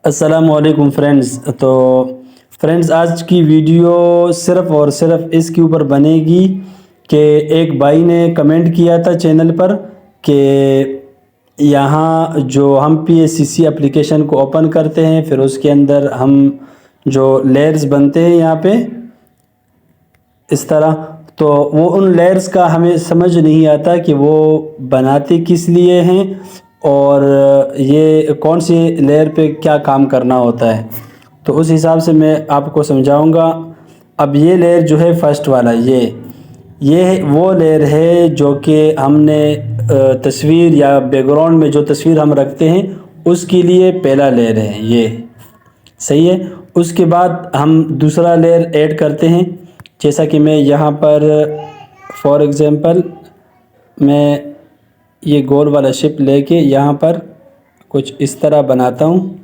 अस्सलामुअलैकुम फ्रेंड्स। तो फ्रेंड्स, आज की वीडियो सिर्फ़ और सिर्फ इसके ऊपर बनेगी कि एक भाई ने कमेंट किया था चैनल पर कि यहाँ जो हम पीएससीसी एप्लीकेशन को ओपन करते हैं, फिर उसके अंदर हम जो लेयर्स बनते हैं यहाँ पे इस तरह, तो वो उन लेयर्स का हमें समझ नहीं आता कि वो बनाते किस लिए हैं और ये कौन सी लेयर पे क्या काम करना होता है। तो उस हिसाब से मैं आपको समझाऊंगा। अब ये लेयर जो है फर्स्ट वाला, ये वो लेयर है जो कि हमने तस्वीर या बैकग्राउंड में जो तस्वीर हम रखते हैं उसके लिए पहला लेयर है ये, सही है। उसके बाद हम दूसरा लेयर ऐड करते हैं, जैसा कि मैं यहाँ पर फॉर एग्ज़ाम्पल मैं ये गोल वाला शेप लेके यहाँ पर कुछ इस तरह बनाता हूँ,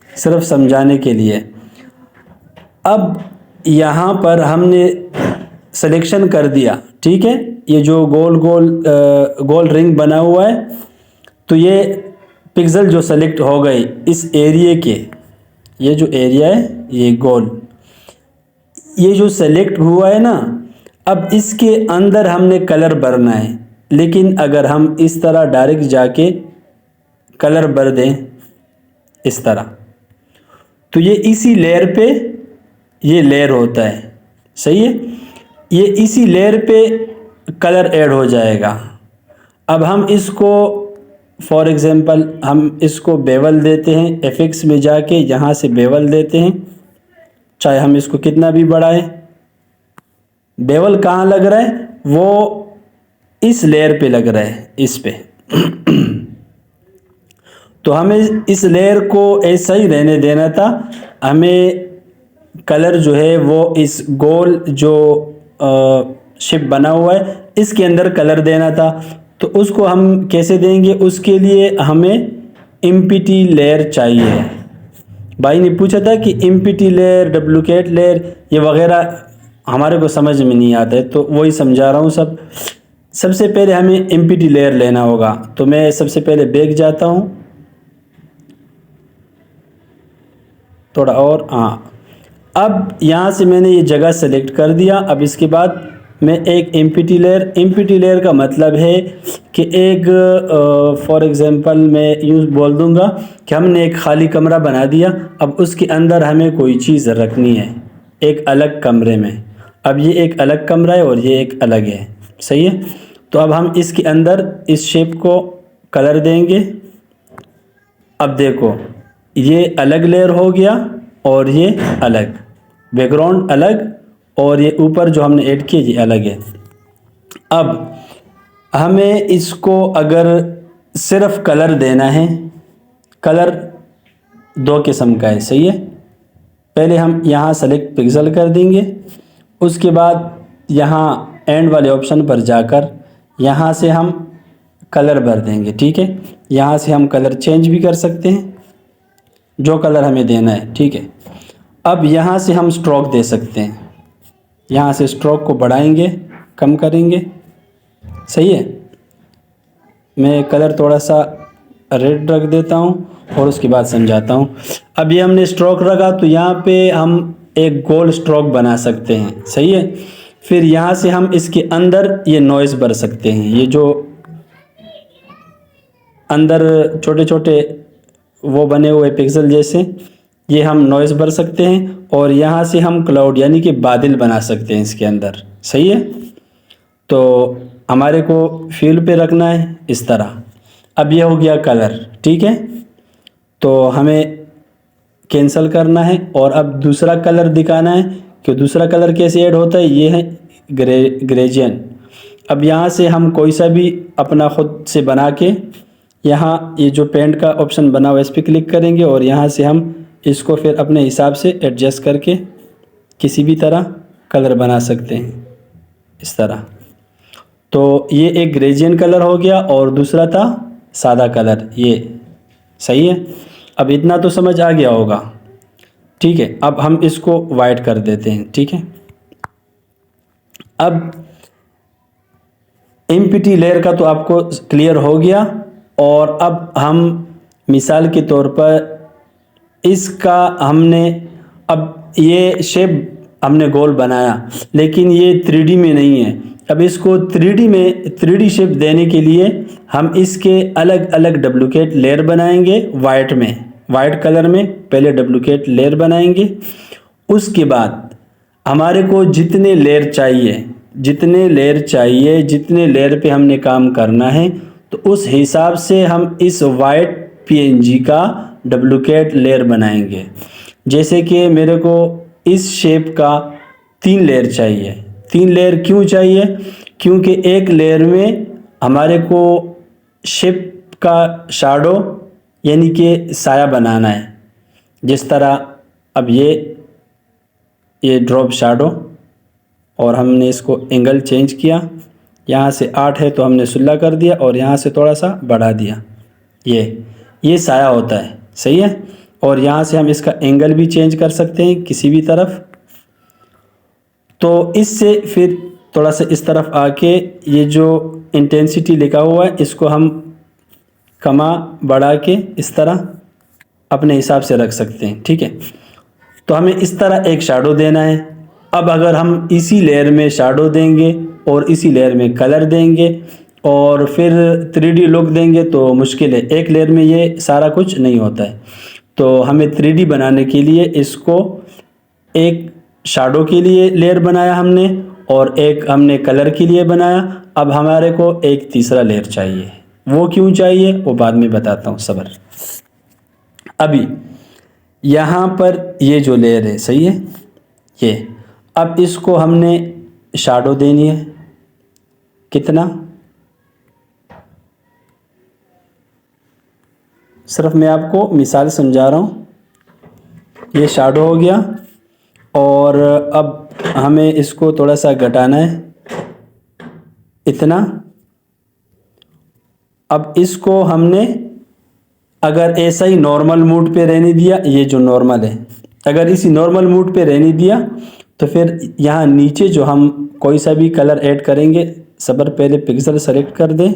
सिर्फ समझाने के लिए। अब यहाँ पर हमने सिलेक्शन कर दिया, ठीक है। ये जो गोल रिंग बना हुआ है, तो ये पिक्सल जो सेलेक्ट हो गए इस एरिया के, ये जो एरिया है ये गोल, ये जो सेलेक्ट हुआ है ना, अब इसके अंदर हमने कलर भरना है। लेकिन अगर हम इस तरह डायरेक्ट जाके कलर भर दें इस तरह, तो ये इसी लेयर पे ये लेयर होता है, सही है। ये इसी लेयर पे कलर ऐड हो जाएगा। अब हम इसको फॉर एग्ज़ाम्पल हम इसको बेवल देते हैं, एफेक्ट्स में जाके यहाँ से बेवल देते हैं, चाहे हम इसको कितना भी बढ़ाएं। बेवल कहाँ लग रहा है? वो इस लेयर पे लग रहा है, इस पे। तो हमें इस लेयर को ऐसा ही रहने देना था। हमें कलर जो है वो इस गोल जो शेप बना हुआ है इसके अंदर कलर देना था। तो उसको हम कैसे देंगे? उसके लिए हमें इम्पिटी लेयर चाहिए। भाई ने पूछा था कि इम्पिटी लेयर, डुप्लीकेट लेयर ये वगैरह हमारे को समझ में नहीं आता है, तो वही समझा रहा हूँ सब। सबसे पहले हमें इम्पिटी लेयर लेना होगा। तो मैं सबसे पहले बैक जाता हूँ थोड़ा और, हाँ। अब यहाँ से मैंने ये जगह सेलेक्ट कर दिया। अब इसके बाद मैं एक इम्पिटी लेयर का मतलब है कि एक फॉर एग्ज़ाम्पल मैं यूँ बोल दूँगा कि हमने एक खाली कमरा बना दिया। अब उसके अंदर हमें कोई चीज़ रखनी है एक अलग कमरे में। अब ये एक अलग कमरा है और ये एक अलग है, सही है। तो अब हम इसके अंदर इस शेप को कलर देंगे। अब देखो ये अलग लेयर हो गया और ये अलग, बैकग्राउंड अलग और ये ऊपर जो हमने ऐड किया ये अलग है। अब हमें इसको अगर सिर्फ कलर देना है, कलर दो किस्म का है, सही है। पहले हम यहाँ सेलेक्ट पिक्सल कर देंगे, उसके बाद यहाँ एंड वाले ऑप्शन पर जाकर यहाँ से हम कलर भर देंगे, ठीक है। यहाँ से हम कलर चेंज भी कर सकते हैं, जो कलर हमें देना है, ठीक है। अब यहाँ से हम स्ट्रोक दे सकते हैं, यहाँ से स्ट्रोक को बढ़ाएंगे, कम करेंगे, सही है। मैं कलर थोड़ा सा रेड रख देता हूँ और उसके बाद समझाता हूँ। अब ये हमने स्ट्रोक रखा तो यहाँ पे हम एक गोल स्ट्रोक बना सकते हैं, सही है। फिर यहाँ से हम इसके अंदर ये नॉइज़ भर सकते हैं। ये जो अंदर छोटे छोटे वो बने हुए पिक्सल जैसे, ये हम नॉइज़ भर सकते हैं। और यहाँ से हम क्लाउड यानी कि बादल बना सकते हैं इसके अंदर, सही है। तो हमारे को फील पे रखना है इस तरह। अब ये हो गया कलर, ठीक है। तो हमें कैंसिल करना है और अब दूसरा कलर दिखाना है कि दूसरा कलर कैसे ऐड होता है। ये है ग्रेडियंट। अब यहाँ से हम कोई सा भी अपना खुद से बना के, यहाँ ये जो पेंट का ऑप्शन बना हुआ है इस पर क्लिक करेंगे और यहाँ से हम इसको फिर अपने हिसाब से एडजस्ट करके किसी भी तरह कलर बना सकते हैं इस तरह। तो ये एक ग्रेडियंट कलर हो गया और दूसरा था सादा कलर, ये सही है। अब इतना तो समझ आ गया होगा, ठीक है। अब हम इसको वाइट कर देते हैं, ठीक है। अब इम्पिटी लेयर का तो आपको क्लियर हो गया। और अब हम मिसाल के तौर पर इसका हमने अब ये शेप हमने गोल बनाया, लेकिन ये 3D में नहीं है। अब इसको 3D में 3D शेप देने के लिए हम इसके अलग अलग डुप्लीकेट लेयर बनाएंगे वाइट में, वाइट कलर में पहले डुप्लीकेट लेयर बनाएंगे। उसके बाद हमारे को जितने लेयर चाहिए, जितने लेयर पे हमने काम करना है, तो उस हिसाब से हम इस वाइट PNG का डुप्लीकेट लेयर बनाएंगे। जैसे कि मेरे को इस शेप का 3 लेयर चाहिए। 3 लेयर क्यों चाहिए? क्योंकि एक लेयर में हमारे को शेप का शैडो यानी कि साया बनाना है। जिस तरह अब ये ड्रॉप शैडो, और हमने इसको एंगल चेंज किया, यहाँ से 8 है तो हमने 16 कर दिया और यहाँ से थोड़ा सा बढ़ा दिया। ये साया होता है, सही है। और यहाँ से हम इसका एंगल भी चेंज कर सकते हैं किसी भी तरफ। तो इससे फिर थोड़ा सा इस तरफ आके ये जो इंटेंसिटी लिखा हुआ है इसको हम कमा बढ़ा के इस तरह अपने हिसाब से रख सकते हैं, ठीक है। तो हमें इस तरह एक शैडो देना है। अब अगर हम इसी लेयर में शैडो देंगे और इसी लेयर में कलर देंगे और फिर 3D लुक देंगे तो मुश्किल है। एक लेयर में ये सारा कुछ नहीं होता है। तो हमें 3D बनाने के लिए इसको एक शैडो के लिए लेयर बनाया हमने और एक हमने कलर के लिए बनाया। अब हमारे को एक तीसरा लेयर चाहिए। वो क्यों चाहिए वो बाद में बताता हूँ, सब्र। अभी यहाँ पर ये जो लेयर है, सही है, ये अब इसको हमने शैडो देनी है। कितना? सिर्फ मैं आपको मिसाल समझा रहा हूँ। ये शैडो हो गया और अब हमें इसको थोड़ा सा घटाना है, इतना। अब इसको हमने अगर ऐसा ही नॉर्मल मूड पे रहने दिया, ये जो नॉर्मल है, अगर इसी नॉर्मल मूड पे रहने दिया तो फिर यहाँ नीचे जो हम कोई सा भी कलर ऐड करेंगे, सब्र पहले पिक्सल सेलेक्ट कर दें।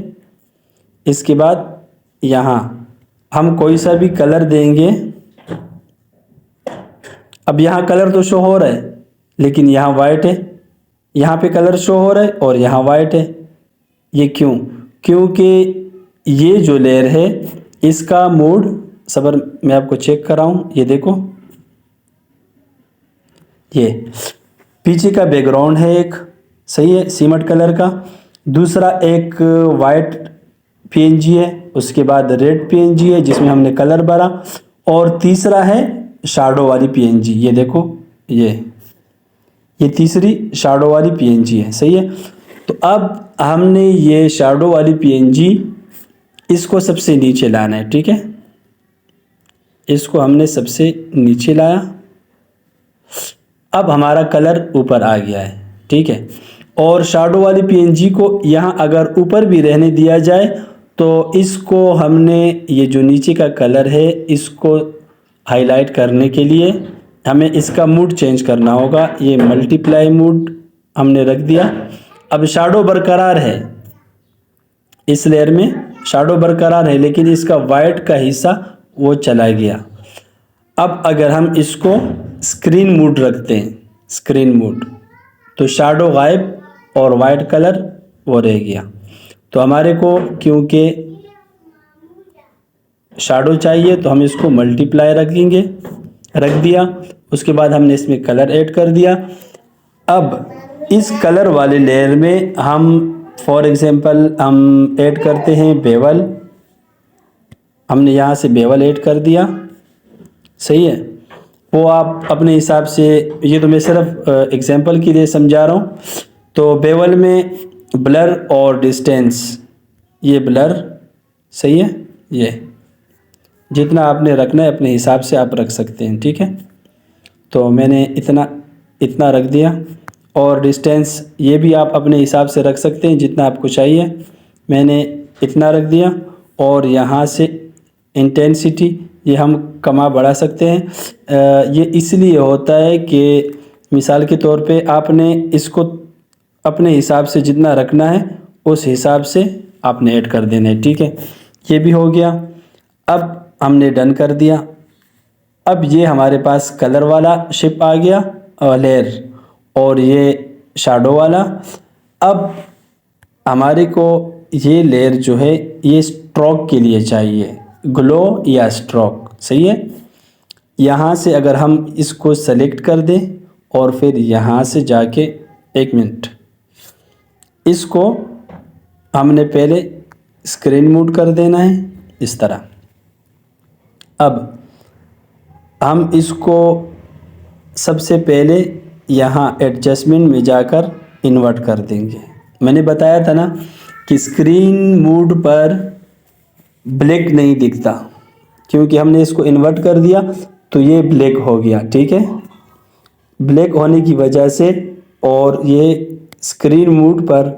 इसके बाद यहाँ हम कोई सा भी कलर देंगे। अब यहाँ कलर तो शो हो रहा है लेकिन यहाँ वाइट है, यहाँ पे कलर शो हो रहा है और यहाँ वाइट है। ये क्यों? क्योंकि ये जो लेयर है इसका मोड, सब्र मैं आपको चेक कराऊं, ये देखो, ये पीछे का बैकग्राउंड है एक, सही है, सीमेंट कलर का। दूसरा एक वाइट PNG है, उसके बाद रेड PNG है जिसमें हमने कलर भरा, और तीसरा है शैडो वाली PNG। ये देखो, ये तीसरी शैडो वाली PNG है, सही है। तो अब हमने ये शैडो वाली PNG इसको सबसे नीचे लाना है, ठीक है। इसको हमने सबसे नीचे लाया। अब हमारा कलर ऊपर आ गया है, ठीक है। और शैडो वाली PNG को यहाँ अगर ऊपर भी रहने दिया जाए तो इसको हमने ये जो नीचे का कलर है इसको हाईलाइट करने के लिए हमें इसका मूड चेंज करना होगा। ये मल्टीप्लाई मूड हमने रख दिया। अब शैडो बरकरार है, इस लेयर में शैडो बरकरार है लेकिन इसका वाइट का हिस्सा वो चला गया। अब अगर हम इसको स्क्रीन मूड रखते हैं, स्क्रीन मूड, तो शैडो गायब और वाइट कलर वो रह गया। तो हमारे को क्योंकि शैडो चाहिए तो हम इसको मल्टीप्लाई रखेंगे, रख दिया। उसके बाद हमने इसमें कलर ऐड कर दिया। अब इस कलर वाले लेयर में हम फॉर एग्जांपल हम ऐड करते हैं बेवल। हमने यहाँ से बेवल ऐड कर दिया, सही है। वो आप अपने हिसाब से, ये तो मैं सिर्फ एग्जांपल के लिए समझा रहा हूँ। तो बेवल में ब्लर और डिस्टेंस, ये ब्लर, सही है। ये जितना आपने रखना है अपने हिसाब से आप रख सकते हैं, ठीक है। तो मैंने इतना रख दिया। और डिस्टेंस ये भी आप अपने हिसाब से रख सकते हैं जितना आपको चाहिए। मैंने इतना रख दिया। और यहाँ से इंटेंसिटी ये हम कमा बढ़ा सकते हैं। ये इसलिए होता है कि मिसाल के तौर पे आपने इसको अपने हिसाब से जितना रखना है उस हिसाब से आपने ऐड कर देना है, ठीक है। ये भी हो गया। अब हमने डन कर दिया। अब ये हमारे पास कलर वाला शेप आ गया लेयर, और ये शैडो वाला। अब हमारे को ये लेयर जो है ये स्ट्रोक के लिए चाहिए, ग्लो या स्ट्रोक, सही है। यहाँ से अगर हम इसको सेलेक्ट कर दें और फिर यहाँ से जाके, एक मिनट, इसको हमने पहले स्क्रीन मोड कर देना है इस तरह। अब हम इसको सबसे पहले यहाँ एडजस्टमेंट में जाकर इन्वर्ट कर देंगे। मैंने बताया था ना कि स्क्रीन मोड पर ब्लैक नहीं दिखता, क्योंकि हमने इसको इन्वर्ट कर दिया तो ये ब्लैक हो गया, ठीक है। ब्लैक होने की वजह से, और ये स्क्रीन मोड पर,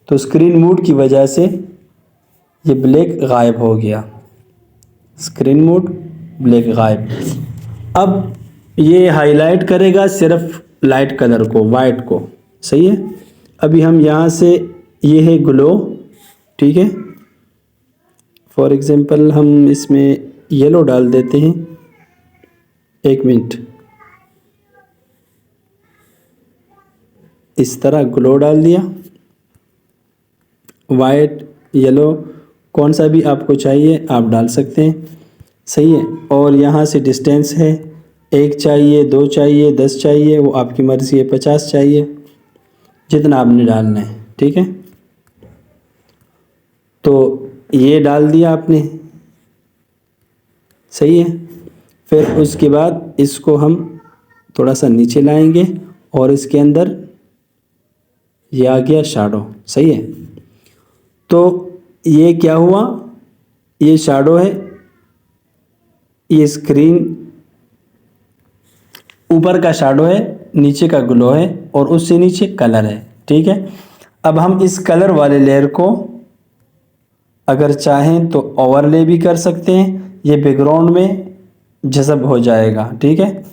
तो स्क्रीन मोड की वजह से ये ब्लैक गायब हो गया, स्क्रीन मोड ब्लैक गायब। अब ये हाईलाइट करेगा सिर्फ लाइट कलर को, वाइट को, सही है। अभी हम यहाँ से, ये है ग्लो, ठीक है। फॉर एग्जांपल हम इसमें येलो डाल देते हैं, एक मिनट, इस तरह ग्लो डाल दिया, वाइट येलो कौन सा भी आपको चाहिए आप डाल सकते हैं, सही है। और यहाँ से डिस्टेंस है, 1 चाहिए, 2 चाहिए, 10 चाहिए, वो आपकी मर्ज़ी है, 50 चाहिए, जितना आपने डालना है, ठीक है। तो ये डाल दिया आपने, सही है। फिर उसके बाद इसको हम थोड़ा सा नीचे लाएंगे और इसके अंदर ये आ गया शैडो, सही है। तो ये क्या हुआ, ये शैडो है, ये स्क्रीन ऊपर का शैडो है, नीचे का ग्लो है, और उससे नीचे कलर है, ठीक है। अब हम इस कलर वाले लेयर को अगर चाहें तो ओवरले भी कर सकते हैं, ये बैकग्राउंड में जज़ब हो जाएगा, ठीक है।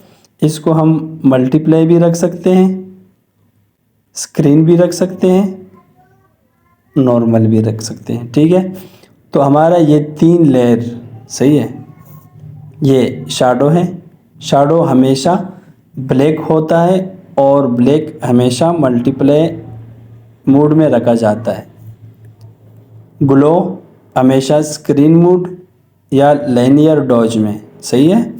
इसको हम मल्टीप्लाई भी रख सकते हैं, स्क्रीन भी रख सकते हैं, नॉर्मल भी रख सकते हैं, ठीक है। तो हमारा ये 3 लेयर, सही है। ये शैडो है, शैडो हमेशा ब्लैक होता है और ब्लैक हमेशा मल्टीप्लाई मोड में रखा जाता है। ग्लो हमेशा स्क्रीन मोड या लाइनियर डॉज में, सही है,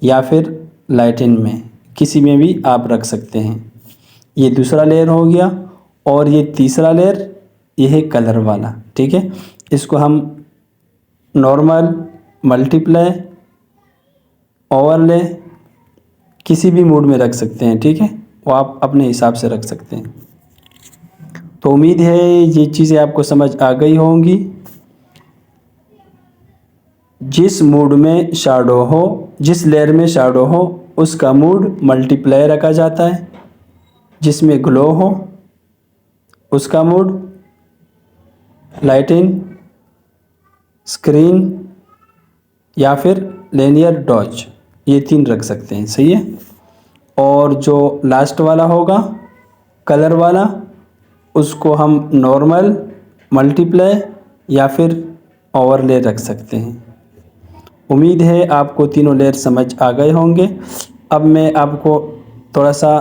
या फिर लाइटिन में, किसी में भी आप रख सकते हैं। ये दूसरा लेयर हो गया, और ये तीसरा लेयर ये है कलर वाला, ठीक है। इसको हम नॉर्मल, मल्टीप्लाई, ओवरले किसी भी मोड में रख सकते हैं, ठीक है। वो आप अपने हिसाब से रख सकते हैं। तो उम्मीद है ये चीज़ें आपको समझ आ गई होंगी। जिस मोड में शैडो हो, जिस लेयर में शैडो हो, उसका मोड मल्टीप्लाई रखा जाता है। जिसमें ग्लो हो उसका मोड लाइटिन, स्क्रीन या फिर लिनियर डॉज, ये 3 रख सकते हैं, सही है। और जो लास्ट वाला होगा कलर वाला, उसको हम नॉर्मल, मल्टीप्लाई या फिर ओवरले रख सकते हैं। उम्मीद है आपको तीनों लेयर समझ आ गए होंगे। अब मैं आपको थोड़ा सा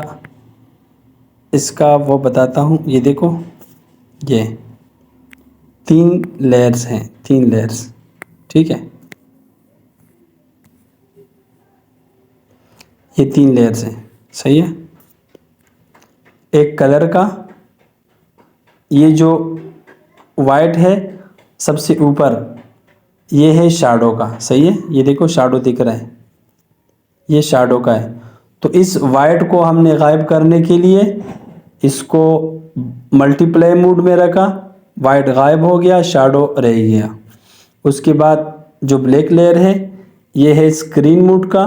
इसका वो बताता हूँ। ये देखो, ये 3 लेयर्स हैं, 3 लेयर्स, ठीक है। ये 3 लेयर्स हैं, सही है। एक कलर का, ये जो वाइट है सबसे ऊपर, ये है शैडो का, सही है। ये देखो शैडो दिख रहा है, ये शैडो का है। तो इस वाइट को हमने गायब करने के लिए इसको मल्टीप्लाई मोड में रखा, वाइट गायब हो गया, शैडो रह गया। उसके बाद जो ब्लैक लेयर है ये है स्क्रीन मोड का।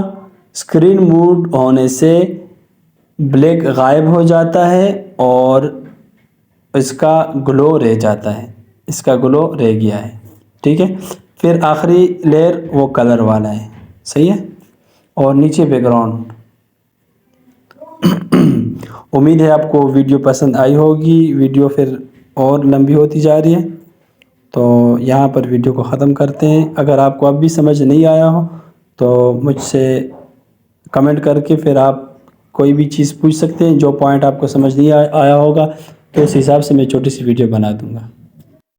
स्क्रीन मोड होने से ब्लैक गायब हो जाता है और इसका ग्लो रह जाता है, इसका ग्लो रह गया है, ठीक है। फिर आखिरी लेयर वो कलर वाला है, सही है। और नीचे बैकग्राउंड। उम्मीद है आपको वीडियो पसंद आई होगी। वीडियो फिर और लंबी होती जा रही है, तो यहाँ पर वीडियो को ख़त्म करते हैं। अगर आपको अब भी समझ नहीं आया हो तो मुझसे कमेंट करके फिर आप कोई भी चीज़ पूछ सकते हैं। जो पॉइंट आपको समझ नहीं आया होगा तो उस हिसाब से मैं छोटी सी वीडियो बना दूँगा।